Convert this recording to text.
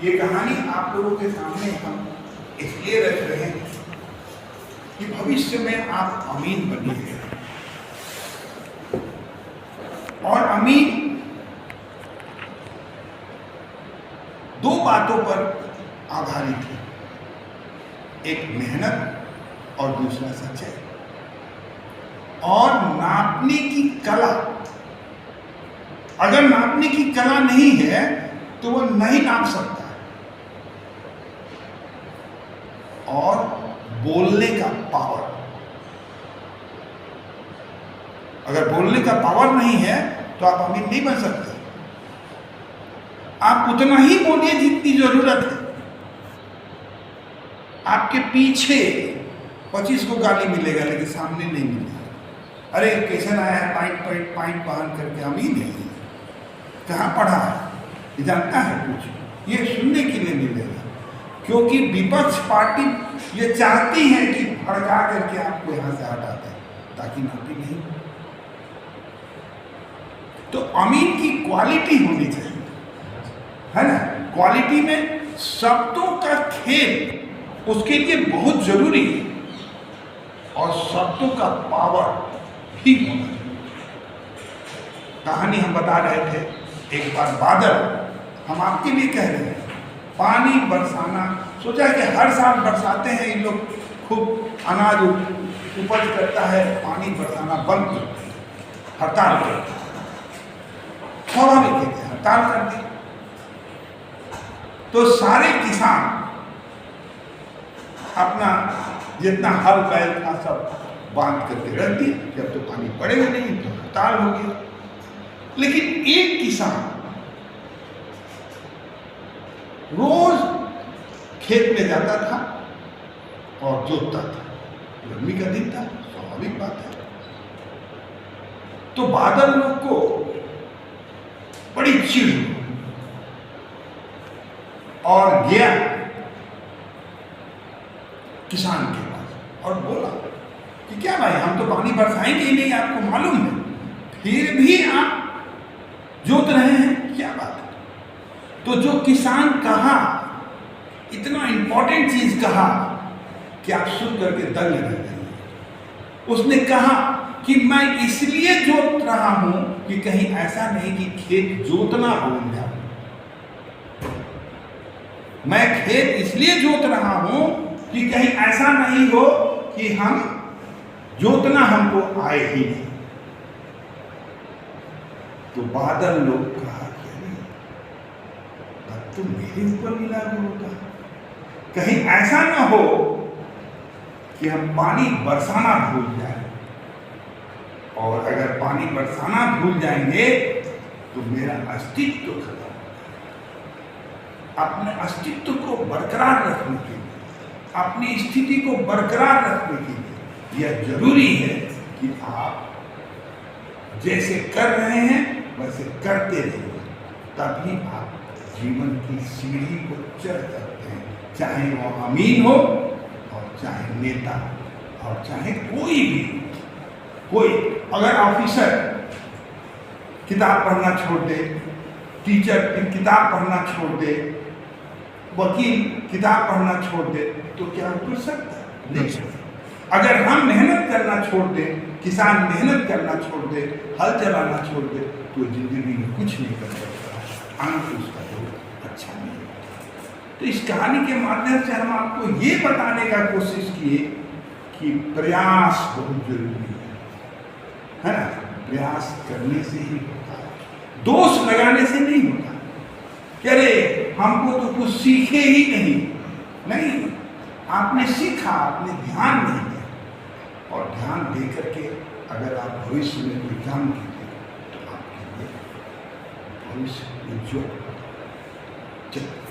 ये कहानी आप लोगों के सामने हम इसलिए रख रहे हैं कि भविष्य में आप अमीन बनिए, और अमीन दो बातों पर आधारित है, एक मेहनत और दूसरा सच्चाई। और नापने की कला, अगर नापने की कला नहीं है तो वो नहीं नाप सकता है। और बोलने का पावर, अगर बोलने का पावर नहीं है तो आप अमीन नहीं बन सकते। आप उतना ही बोलिए जितनी जरूरत है। आपके पीछे 25 को गाली मिलेगा लेकिन सामने नहीं मिलेगा। अरे कैसे आया है पाइंट पहन करके, अमीन है, कहाँ पढ़ा है, ये जानता है कुछ, ये सुनने के लिए मिलेगा। क्योंकि विपक्ष पार्टी ये चाहती है कि भड़का करके आपको यहां से हटा दे ताकि नापी नहीं। तो अमीन की क्वालिटी होनी चाहिए, है ना। क्वालिटी में शब्दों का खेल उसके लिए बहुत जरूरी है, और शब्दों का पावर भी होना चाहिए। कहानी हम बता रहे थे, एक बार बादल, हम आपके लिए कह रहे हैं, पानी बरसाना, सोचा कि हर साल बरसाते हैं इन लोग, खूब अनाज उपज करता है, पानी बरसाना बंद करते हैं, हड़ताल करते हैं, स्वाभाविक है, हड़ताल कर दी। तो सारे किसान अपना जितना हल बैल था सब बांध करके रख दिए, जब तो पानी पड़ेगा नहीं तो हड़ताल हो गया। लेकिन एक किसान रोज खेत में जाता था और जोतता था, गर्मी का दिन था, स्वाभाविक बात है। तो बादल लोग को बड़ी चिढ़ हुई और गया किसान के पास और बोला कि क्या भाई, हम तो पानी बरसाएंगे ही नहीं, आपको मालूम है, फिर भी आप जोत रहे हैं, क्या बात है। तो जो किसान कहा, इतना इंपॉर्टेंट चीज कहा कि आप सुन करके दंग रह गए। उसने कहा कि मैं इसलिए जोत रहा हूं कि कहीं ऐसा नहीं कि खेत जोतना भूल जाए। मैं खेत इसलिए जोत रहा हूं कि कहीं ऐसा नहीं हो कि हम जोतना हमको आए ही नहीं। तो बादल लोग कहा कि तब तो मेरे ऊपर भी लागू होता, कहीं ऐसा ना हो कि हम पानी बरसाना भूल जाए, और अगर पानी बरसाना भूल जाएंगे तो मेरा अस्तित्व खत्म होगा। अपने अस्तित्व को बरकरार रखने के लिए, अपनी स्थिति को बरकरार रखने के लिए यह जरूरी है कि आप जैसे कर रहे हैं वैसे करते रहिए, तभी आप जीवन की सीढ़ी को चढ़ सकते हैं, चाहे वो अमीन हो और चाहे नेता और चाहे कोई भी। कोई अगर ऑफिसर किताब पढ़ना छोड़ दे, टीचर किताब पढ़ना छोड़ दे, वकील किताब पढ़ना छोड़ दे, तो क्या वो कर सकता है? नहीं सकता। अगर हम मेहनत करना छोड़ दें, किसान मेहनत करना छोड़ दे, हल चलाना छोड़ दे, तो जिंदगी में कुछ नहीं कर सकता, अंत उसका जो अच्छा नहीं होता। तो इस कहानी के माध्यम से हम आपको ये बताने का कोशिश किए कि प्रयास बहुत जरूरी है ना। प्रयास करने से ही होता है, दोष लगाने से नहीं होता। कह रहे हमको तो कुछ सीखे ही नहीं, आपने सीखा, आपने ध्यान नहीं दिया, और ध्यान दे करके अगर आप भविष्य में कोई काम कीजिए तो आपके लिए भविष्य उज्ज्वल। चलिए।